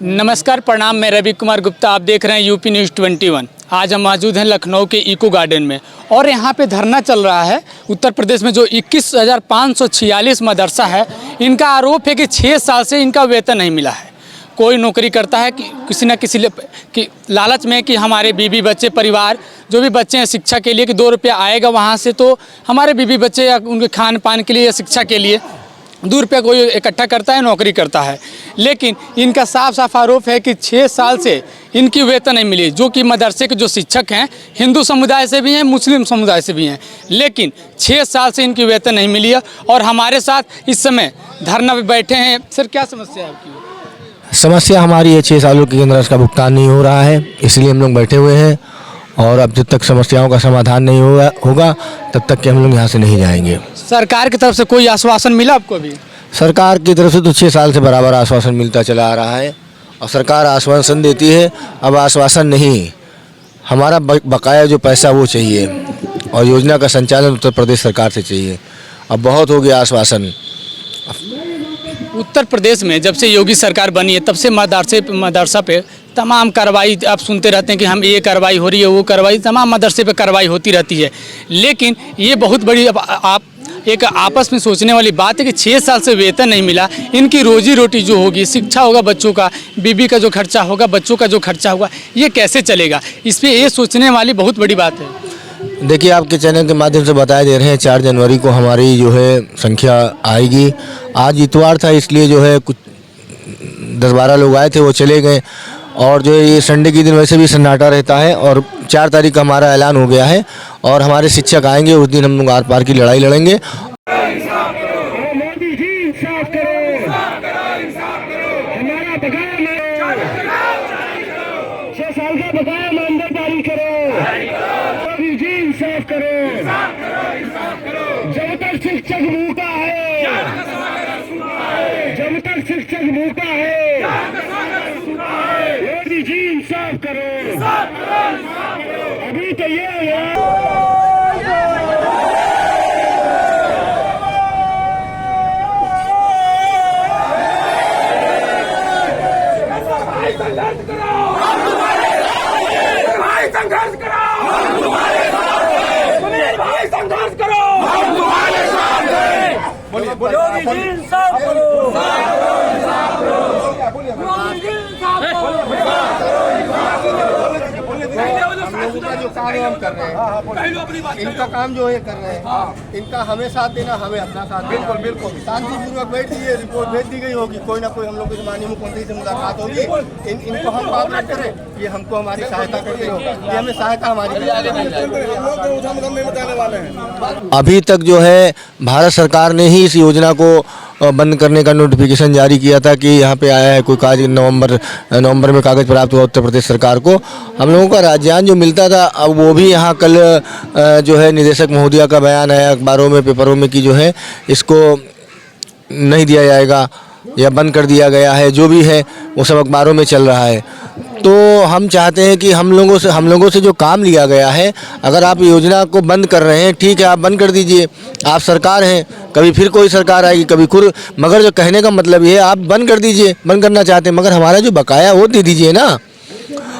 नमस्कार, प्रणाम। मैं रवि कुमार गुप्ता, आप देख रहे हैं यूपी न्यूज़ 21। आज हम मौजूद हैं लखनऊ के इको गार्डन में और यहाँ पे धरना चल रहा है। उत्तर प्रदेश में जो 21,546 मदरसा है, इनका आरोप है कि 6 साल से इनका वेतन नहीं मिला है। कोई नौकरी करता है कि किसी न किसी की लालच में कि हमारे बीवी बच्चे, परिवार जो भी बच्चे हैं शिक्षा के लिए कि 2 रुपया आएगा वहाँ से, तो हमारे बीवी बच्चे या उनके खान पान के लिए या शिक्षा के लिए 2 रुपया कोई इकट्ठा करता है, नौकरी करता है। लेकिन इनका साफ साफ आरोप है कि 6 साल से इनकी वेतन नहीं मिली, जो कि मदरसे के जो शिक्षक हैं हिंदू समुदाय से भी हैं, मुस्लिम समुदाय से भी हैं। लेकिन 6 साल से इनकी वेतन नहीं मिली है और हमारे साथ इस समय धरना पे बैठे हैं। सर, क्या समस्या है आपकी? समस्या हमारी है 6 सालों की केंद्र का भुगतान नहीं हो रहा है, इसलिए हम लोग बैठे हुए हैं। और अब जब तक समस्याओं का समाधान नहीं होगा तब तक कि हम लोग यहाँ से नहीं जाएंगे। सरकार की तरफ से कोई आश्वासन मिला आपको? अभी सरकार की तरफ से तो 6 साल से बराबर आश्वासन मिलता चला आ रहा है और सरकार आश्वासन देती है। अब आश्वासन नहीं, हमारा बकाया जो पैसा वो चाहिए और योजना का संचालन उत्तर प्रदेश सरकार से चाहिए। अब बहुत हो गया आश्वासन। उत्तर प्रदेश में जब से योगी सरकार बनी है तब से मदरसा पे तमाम कार्रवाई आप सुनते रहते हैं कि हम ये कार्रवाई हो रही है, वो कार्रवाई, तमाम मदरसे पे कार्रवाई होती रहती है। लेकिन ये बहुत बड़ी आप एक आपस में सोचने वाली बात है कि 6 साल से वेतन नहीं मिला। इनकी रोजी रोटी जो होगी, शिक्षा होगा बच्चों का, बीबी का जो खर्चा होगा, बच्चों का जो खर्चा होगा, ये कैसे चलेगा? इस पर ये सोचने वाली बहुत बड़ी बात है। देखिए, आपके चैनल के माध्यम से बताए दे रहे हैं 4 जनवरी को हमारी जो है संख्या आएगी। आज इतवार था, इसलिए जो है कुछ 10-12 लोग आए थे, वो चले गए। और जो ये संडे के दिन वैसे भी सन्नाटा रहता है और 4 तारीख का हमारा ऐलान हो गया है और हमारे शिक्षक आएंगे, उस दिन हम लोग आर पार की लड़ाई लड़ेंगे। जब तक शिक्षक भूखा है, जब तक शिक्षक भूखा है, मोदी जी इंसाफ करो। अभी तो ये जो काम हम कर रहे हैं, इनका काम जो है कर रहे हैं, इनका हमें साथ देना, हमें अपना साथ देना। बिल्कुल शांतिपूर्वक बैठ दीजिए, रिपोर्ट भेज दी गई होगी, कोई ना कोई हम लोग की माननीय मुख्यमंत्री से मुलाकात होगी। इनको हम बात न करें, ये हमको हमारी सहायता करते हो, ये हमें सहायता हमारी। अभी तक जो है भारत सरकार ने ही इस योजना को बंद करने का नोटिफिकेशन जारी किया था कि यहाँ पे आया है कोई कागज, नवंबर में कागज़ प्राप्त हुआ उत्तर प्रदेश सरकार को। हम लोगों का राज्यान जो मिलता था, अब वो भी यहाँ कल जो है निदेशक महोदया का बयान आया अखबारों में, पेपरों में कि जो है इसको नहीं दिया जाएगा या बंद कर दिया गया है। जो भी है वो सब अखबारों में चल रहा है। तो हम चाहते हैं कि हम लोगों से जो काम लिया गया है, अगर आप योजना को बंद कर रहे हैं, ठीक है, आप बंद कर दीजिए। आप सरकार हैं, कभी फिर कोई सरकार आएगी, कभी खुद, मगर जो कहने का मतलब ये है आप बंद कर दीजिए। बंद करना चाहते हैं मगर हमारा जो बकाया वो दे दीजिए ना।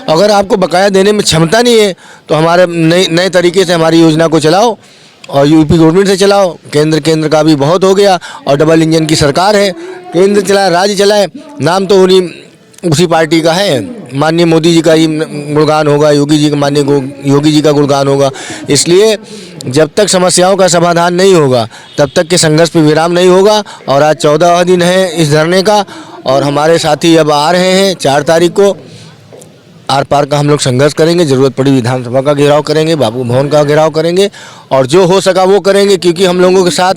अगर आपको बकाया देने में क्षमता नहीं है तो हमारे नए तरीके से हमारी योजना को चलाओ और यूपी गवर्नमेंट से चलाओ। केंद्र का भी बहुत हो गया और डबल इंजन की सरकार है, केंद्र चलाए, राज्य चलाए, नाम तो उसी पार्टी का है। माननीय मोदी जी का ही गुणगान होगा, योगी जी का गुणगान होगा। इसलिए जब तक समस्याओं का समाधान नहीं होगा तब तक के संघर्ष पे विराम नहीं होगा। और आज 14वां दिन है इस धरने का और हमारे साथी अब आ रहे हैं 4 तारीख को। आर पार का हम लोग संघर्ष करेंगे, ज़रूरत पड़ी विधानसभा का घेराव करेंगे, बापू भवन का घेराव करेंगे और जो हो सका वो करेंगे। क्योंकि हम लोगों के साथ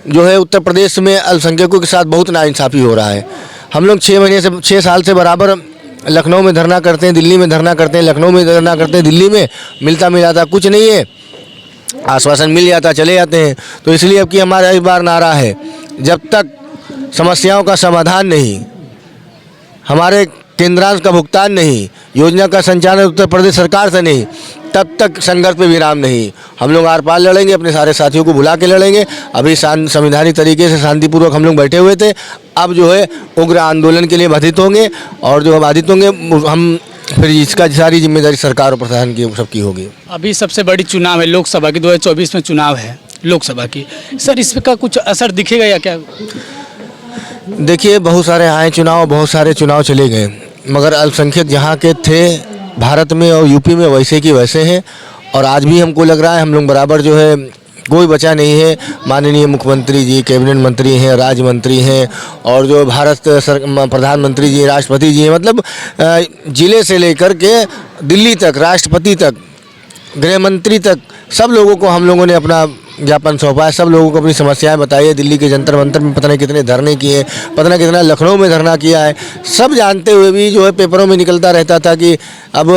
जो है उत्तर प्रदेश में अल्पसंख्यकों के साथ बहुत नाइंसाफ़ी हो रहा है। हम लोग 6 साल से बराबर लखनऊ में धरना करते हैं, दिल्ली में धरना करते हैं, लखनऊ में धरना करते हैं, दिल्ली में मिलता मिलाता कुछ नहीं है। आश्वासन मिल जाता चले जाते हैं। तो इसलिए अब कि हमारा इस बार नारा है, जब तक समस्याओं का समाधान नहीं, हमारे केंद्रांश का भुगतान नहीं, योजना का संचालन उत्तर प्रदेश सरकार से नहीं, तब तक संघर्ष पे विराम नहीं। हम लोग आर पार लड़ेंगे, अपने सारे साथियों को बुला के लड़ेंगे। अभी संवैधानिक तरीके से शांतिपूर्वक हम लोग बैठे हुए थे, अब जो है उग्र आंदोलन के लिए बाधित होंगे, और जो बाधित होंगे हम फिर इसका सारी जिम्मेदारी सरकार और प्रशासन की सबकी होगी। अभी सबसे बड़ी चुनाव है लोकसभा की, 2024 में चुनाव है लोकसभा की। सर इसका कुछ असर दिखेगा या क्या? देखिए, बहुत सारे आए चुनाव, बहुत सारे चुनाव चले गए, मगर अल्पसंख्यक जहाँ के थे भारत में और यूपी में वैसे की वैसे हैं। और आज भी हमको लग रहा है हम लोग बराबर जो है, कोई बचा नहीं है। माननीय मुख्यमंत्री जी, कैबिनेट मंत्री हैं, राज्य मंत्री हैं, और जो भारत प्रधानमंत्री जी, राष्ट्रपति जी हैं, मतलब जिले से लेकर के दिल्ली तक, राष्ट्रपति तक, गृह मंत्री तक, सब लोगों को हम लोगों ने अपना ज्ञापन सौंपा है। सब लोगों को अपनी समस्याएं बताई है। दिल्ली के जंतर मंतर में पता नहीं कितने धरने किए, पता नहीं कितना लखनऊ में धरना किया है। सब जानते हुए भी जो है पेपरों में निकलता रहता था कि अब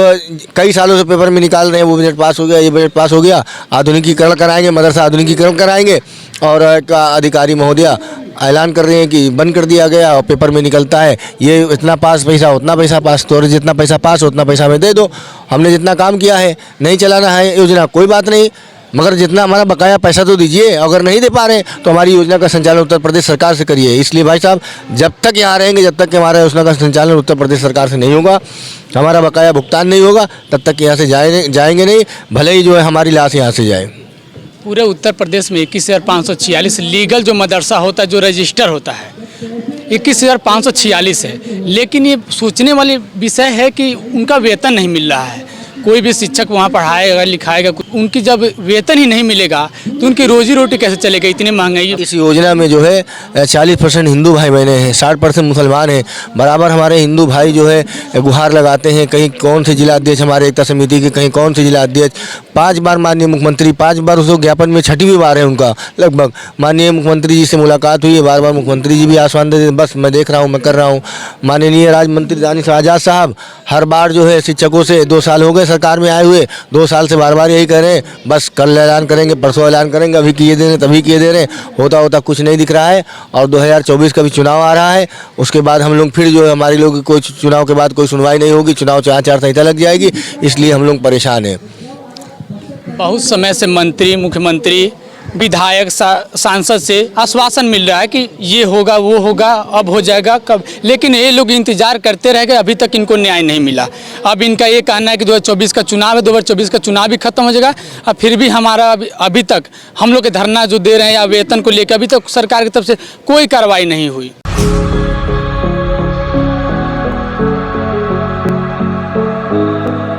कई सालों से पेपर में निकाल रहे हैं, वो बजट पास हो गया, ये बजट पास हो गया, आधुनिकीकरण कराएंगे, मदरसा आधुनिकीकरण कराएंगे, और एक अधिकारी महोदया ऐलान कर रहे हैं कि बंद कर दिया गया, और पेपर में निकलता है ये इतना पास पैसा, उतना पैसा पास, तो जितना पैसा पास उतना पैसा हमें दे दो। हमने जितना काम किया है, नहीं चलाना है योजना कोई बात नहीं, मगर जितना हमारा बकाया पैसा तो दीजिए। अगर नहीं दे पा रहे तो हमारी योजना का संचालन उत्तर प्रदेश सरकार से करिए। इसलिए भाई साहब, जब तक यहाँ रहेंगे, जब तक कि हमारा योजना का संचालन उत्तर प्रदेश सरकार से नहीं होगा, हमारा बकाया भुगतान नहीं होगा, तब तक यहाँ से जाएंगे नहीं, भले ही जो है हमारी लाश यहाँ से जाए। पूरे उत्तर प्रदेश में 21,546 लीगल जो मदरसा होता है, जो रजिस्टर होता है, 21,546 है। लेकिन ये सोचने वाली विषय है कि उनका वेतन नहीं मिल रहा है। कोई भी शिक्षक वहाँ पढ़ाएगा लिखाएगा, उनकी जब वेतन ही नहीं मिलेगा तो उनकी रोजी रोटी कैसे चलेगा? इतनी महंगाई। इस योजना में जो है 40% हिंदू भाई बहने हैं, 60% मुसलमान हैं। बराबर हमारे हिंदू भाई जो है गुहार लगाते हैं, कहीं कौन से जिला अध्यक्ष हमारे एकता समिति के, कहीं कौन से जिला अध्यक्ष। 5 बार माननीय मुख्यमंत्री, 5 बार उस ज्ञापन में 6वीं बार है उनका लगभग, माननीय मुख्यमंत्री जी से मुलाकात हुई है। बार बार मुख्यमंत्री जी भी आश्वासन देते हैं, बस मैं देख रहा हूँ, मैं कर रहा हूँ। माननीय राज्य मंत्री दानिश आज़ाद साहब हर बार जो है शिक्षकों से, 2 साल हो गए सरकार में आए हुए, 2 साल से बार बार यही कह रहे हैं, बस कल ऐलान करेंगे, परसों ऐलान करेंगे, अभी किए दे रहे, तभी किए दे रहे, होता कुछ नहीं दिख रहा है। और 2024 का भी चुनाव आ रहा है, उसके बाद हम लोग फिर जो है हमारी लोग कोई चुनाव के बाद कोई सुनवाई नहीं होगी, चुनाव आचार संहिता लग जाएगी, इसलिए हम लोग परेशान हैं। बहुत समय से मंत्री, मुख्यमंत्री, विधायक, सांसद से आश्वासन मिल रहा है कि ये होगा, वो होगा, अब हो जाएगा कब, लेकिन ये लोग इंतजार करते रह गए, अभी तक इनको न्याय नहीं मिला। अब इनका ये कहना है कि 2024 का चुनाव है, 2024 का चुनाव भी खत्म हो जाएगा, अब फिर भी हमारा अभी तक हम लोग के धरना जो दे रहे हैं या वेतन को लेकर अभी तक सरकार की तरफ से कोई कार्रवाई नहीं हुई।